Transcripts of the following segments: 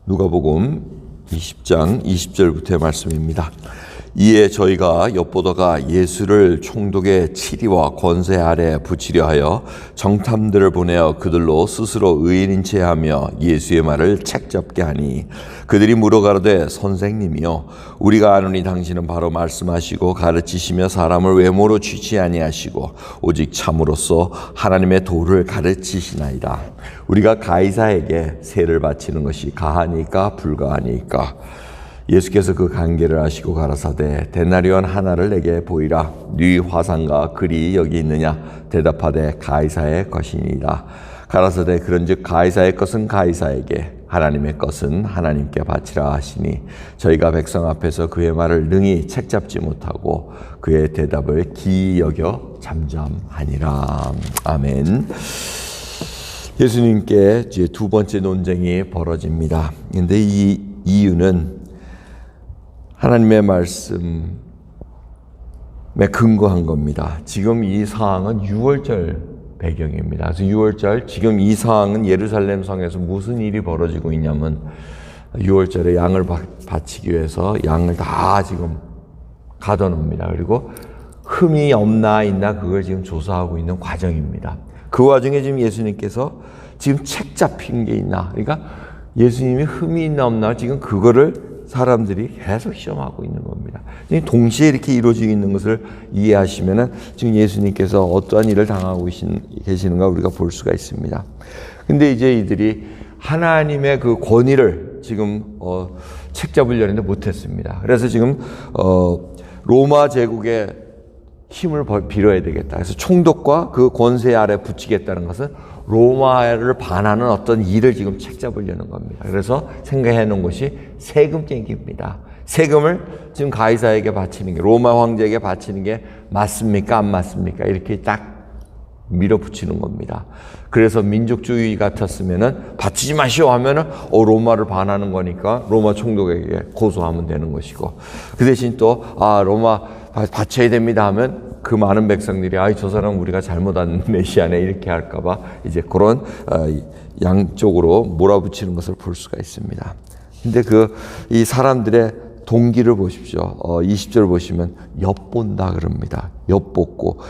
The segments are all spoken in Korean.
누가복음 20장 20절부터의 말씀입니다. 이에 저희가 엿보다가 예수를 총독의 치리와 권세 아래 붙이려 하여 정탐들을 보내어 그들로 스스로 의인인 채 하며 예수의 말을 책잡게 하니 그들이 물어가로되 선생님이여 우리가 아노니 당신은 바로 말씀하시고 가르치시며 사람을 외모로 취치 아니하시고 오직 참으로써 하나님의 도를 가르치시나이다. 우리가 가이사에게 세를 바치는 것이 가하니까 불가하니까. 예수께서 그 관계를 아시고 가라사대 데나리온 하나를 내게 보이라. 네 화상과 글이 여기 있느냐? 대답하되 가이사의 것이니이다. 가라사대 그런즉 가이사의 것은 가이사에게 하나님의 것은 하나님께 바치라 하시니 저희가 백성 앞에서 그의 말을 능히 책잡지 못하고 그의 대답을 기이 여겨 잠잠하니라. 아멘. 예수님께 이제 두 번째 논쟁이 벌어집니다. 그런데 이 이유는 하나님의 말씀에 근거한 겁니다. 지금 이 상황은 6월절 배경입니다. 그래서 6월절 지금 이 상황은 예루살렘 성에서 무슨 일이 벌어지고 있냐면 6월절에 양을 바치기 위해서 양을 다 지금 가둬놓습니다. 그리고 흠이 없나 있나 그걸 지금 조사하고 있는 과정입니다. 그 와중에 지금 예수님께서 지금 책 잡힌 게 있나, 그러니까 예수님이 흠이 있나 없나 지금 그거를 사람들이 계속 시험하고 있는 겁니다. 동시에 이렇게 이루어지고 있는 것을 이해하시면은 지금 예수님께서 어떠한 일을 당하고 계시는가 우리가 볼 수가 있습니다. 근데 이제 이들이 하나님의 그 권위를 지금 책 잡으려는데 못했습니다. 그래서 지금 로마 제국의 힘을 빌어야 되겠다. 그래서 총독과 그 권세 아래 붙이겠다는 것은 로마를 반하는 어떤 일을 지금 책잡으려는 겁니다. 그래서 생각해 놓은 것이 세금 쟁기입니다. 세금을 지금 가이사에게 바치는 게, 로마 황제에게 바치는 게 맞습니까? 안 맞습니까? 이렇게 딱 밀어붙이는 겁니다. 그래서 민족주의 같았으면은 바치지 마시오 하면은 로마를 반하는 거니까 로마 총독에게 고소하면 되는 것이고, 그 대신 또 로마 바쳐야 됩니다 하면 그 많은 백성들이 저 사람 우리가 잘못한 메시아네 이렇게 할까봐 이제 그런 양쪽으로 몰아붙이는 것을 볼 수가 있습니다. 근데 이 사람들의 동기를 보십시오. 20절 보시면 엿본다 그럽니다. 엿보고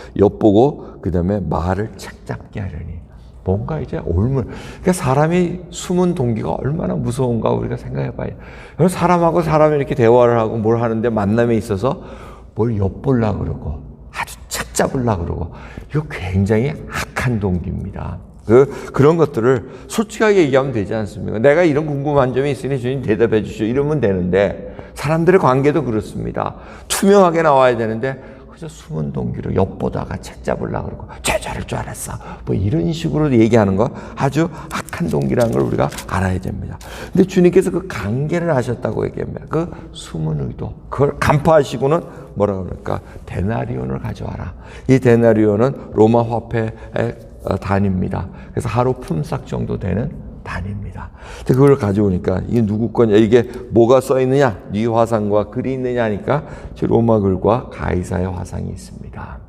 그 다음에 말을 책잡게 하려니. 뭔가 이제 그러니까 사람이 숨은 동기가 얼마나 무서운가 우리가 생각해 봐요. 사람하고 사람이 이렇게 대화를 하고 뭘 하는데 만남에 있어서 뭘 엿보려고 그러고 아주 책잡으려고 그러고, 이거 굉장히 악한 동기입니다. 그런 것들을 솔직하게 얘기하면 되지 않습니까? 내가 이런 궁금한 점이 있으니 주님 대답해 주시오 이러면 되는데, 사람들의 관계도 그렇습니다. 투명하게 나와야 되는데 그저 숨은 동기로 엿보다가 책잡으려고 그러고 저럴 줄 알았어 뭐 이런 식으로 얘기하는 거 아주 악한 동기라는 걸 우리가 알아야 됩니다. 근데 주님께서 그 관계를 하셨다고 얘기합니다. 그 숨은 의도 그걸 간파하시고는 뭐라 그럴까? 데나리온을 가져와라. 이 데나리온은 로마 화폐의 단위입니다. 그래서 하루 품삯 정도 되는 단위입니다. 그걸 가져오니까 이게 누구 거냐, 이게 뭐가 써 있느냐, 네 화상과 글이 있느냐 하니까 로마 글과 가이사의 화상이 있습니다.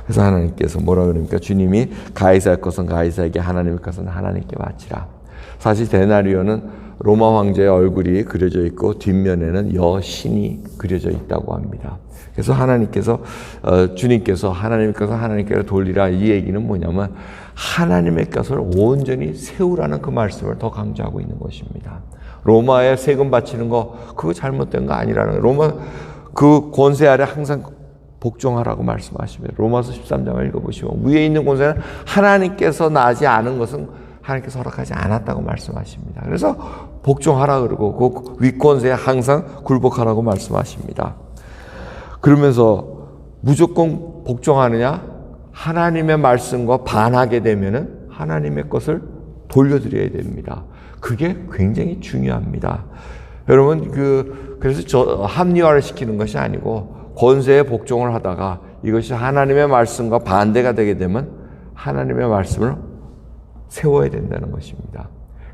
그래서 하나님께서 뭐라 그러니까 주님이 가이사의 것은 가이사에게, 하나님의 것은 하나님께 바치라. 사실 데나리온은 로마 황제의 얼굴이 그려져 있고 뒷면에는 여신이 그려져 있다고 합니다. 그래서 주님께서 하나님의 것을 하나님께로 돌리라, 이 얘기는 뭐냐면 하나님의 것을 온전히 세우라는 그 말씀을 더 강조하고 있는 것입니다. 로마에 세금 바치는 거 그거 잘못된 거 아니라는 거예요. 로마 그 권세 아래 항상 복종하라고 말씀하십니다. 로마서 13장을 읽어보시면 위에 있는 권세는 하나님께서 나지 않은 것은 하나님께서 허락하지 않았다고 말씀하십니다. 그래서 복종하라 그러고 그 윗권세에 항상 굴복하라고 말씀하십니다. 그러면서 무조건 복종하느냐? 하나님의 말씀과 반하게 되면은 하나님의 것을 돌려드려야 됩니다. 그게 굉장히 중요합니다. 여러분 그래서 합리화를 시키는 것이 아니고 권세에 복종을 하다가 이것이 하나님의 말씀과 반대가 되게 되면 하나님의 말씀을 세워야 된다는 것입니다.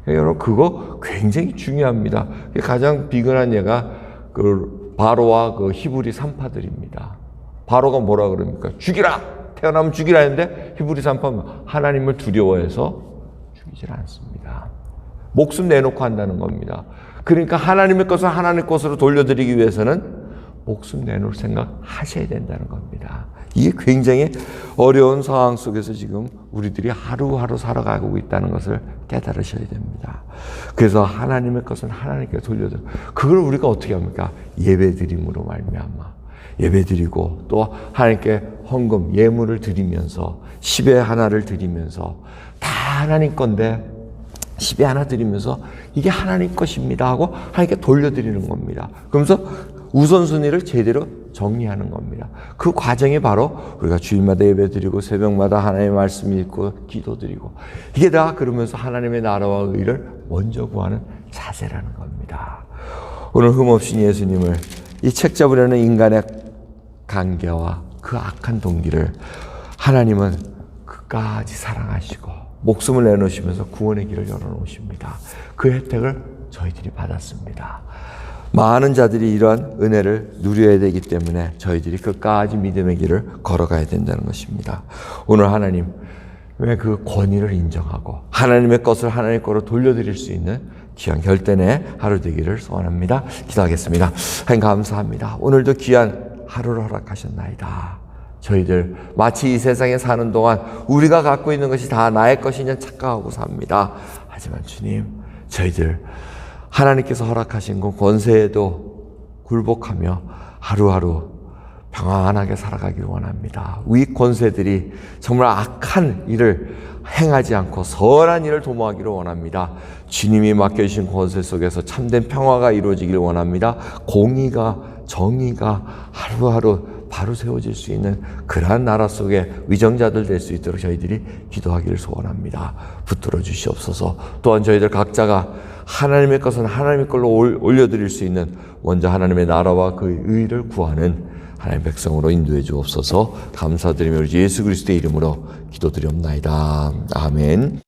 그러니까 여러분 그거 굉장히 중요합니다. 가장 비근한 예가 바로와 히브리 산파들입니다. 바로가 뭐라 그럽니까? 죽이라! 태어나면 죽이라 했는데 히브리 산파는 하나님을 두려워해서 죽이질 않습니다. 목숨 내놓고 한다는 겁니다. 그러니까 하나님의 것을 하나님 것으로 돌려드리기 위해서는 목숨 내놓을 생각 하셔야 된다는 겁니다. 이게 굉장히 어려운 상황 속에서 지금 우리들이 하루하루 살아가고 있다는 것을 깨달으셔야 됩니다. 그래서 하나님의 것은 하나님께 돌려드려. 그걸 우리가 어떻게 합니까? 예배드림으로 말미암아 예배드리고 또 하나님께 헌금 예물을 드리면서 10의 하나를 드리면서 다 하나님 건데 10의 하나 드리면서 이게 하나님 것입니다 하고 하나님께 돌려드리는 겁니다. 그러면서 우선순위를 제대로 정리하는 겁니다. 그 과정이 바로 우리가 주일마다 예배드리고 새벽마다 하나님의 말씀 읽고 기도드리고 이게 다 그러면서 하나님의 나라와 의를 먼저 구하는 자세라는 겁니다. 오늘 흠없이 예수님을 이 책 잡으려는 인간의 관계와 그 악한 동기를 하나님은 끝까지 사랑하시고 목숨을 내놓으시면서 구원의 길을 열어놓으십니다. 그 혜택을 저희들이 받았습니다. 많은 자들이 이러한 은혜를 누려야 되기 때문에 저희들이 끝까지 믿음의 길을 걸어가야 된다는 것입니다. 오늘 하나님 왜 그 권위를 인정하고 하나님의 것을 하나님 거로 돌려드릴 수 있는 귀한 결단의 하루 되기를 소원합니다. 기도하겠습니다. 하나님 감사합니다. 오늘도 귀한 하루를 허락하셨나이다. 저희들 마치 이 세상에 사는 동안 우리가 갖고 있는 것이 다 나의 것이냐 착각하고 삽니다. 하지만 주님, 저희들 하나님께서 허락하신 그 권세에도 굴복하며 하루하루 평안하게 살아가길 원합니다. 위 권세들이 정말 악한 일을 행하지 않고 선한 일을 도모하기를 원합니다. 주님이 맡겨주신 권세 속에서 참된 평화가 이루어지길 원합니다. 공의가 정의가 하루하루 바로 세워질 수 있는 그러한 나라 속에 위정자들 될 수 있도록 저희들이 기도하기를 소원합니다. 붙들어 주시옵소서. 또한 저희들 각자가 하나님의 것은 하나님의 걸로 올려드릴 수 있는 먼저 하나님의 나라와 그 의를 구하는 하나님의 백성으로 인도해 주옵소서. 감사드리며 우리 예수 그리스도의 이름으로 기도드리옵나이다. 아멘.